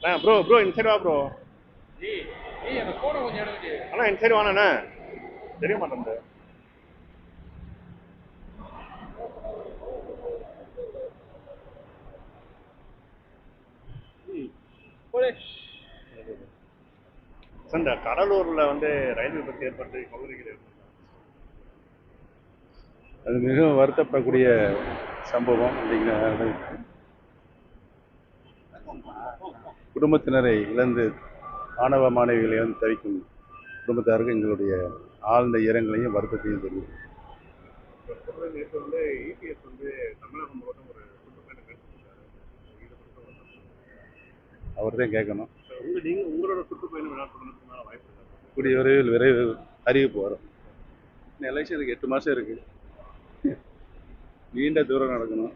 Bro bro இந்த side வா bro. ஏய் ஏய் அந்த போனை கொஞ்சம் எடுத்துட்டு. அண்ணா இந்த சைடு வாண்ணா. தெரிய மாட்டேங்குது. போடு. இந்த கடலூர்ல வந்து ரயில் விபத்து ஏற்பட்டு கொள்ளைகள் அது மிகவும் வருத்தப்படக்கூடிய சம்பவம். அப்படிங்கிற குடும்பத்தினரை இழந்து மாணவ மாணவிகளை இழந்து தவிக்கும் குடும்பத்தாருக்கு எங்களுடைய ஆழ்ந்த இரங்கலையும் வருத்தத்தையும் தெரியும். நேற்று வந்து இபிஎஸ் வந்து தமிழகம் முழுவதும் ஒரு சுற்றுப்பயணம் மேற்கொண்டிருக்காரு. அவர் தான் கேட்கணும். உங்களோட சுற்றுப்பயணம் விளையாட்டுறதுனால வாய்ப்பு இருக்கா? கூடிய விரைவில் அறிவிப்பு வரும். எலெக்ஷனுக்கு 8 மாதம் இருக்குது. நீண்ட தூரம் நடக்கணும்.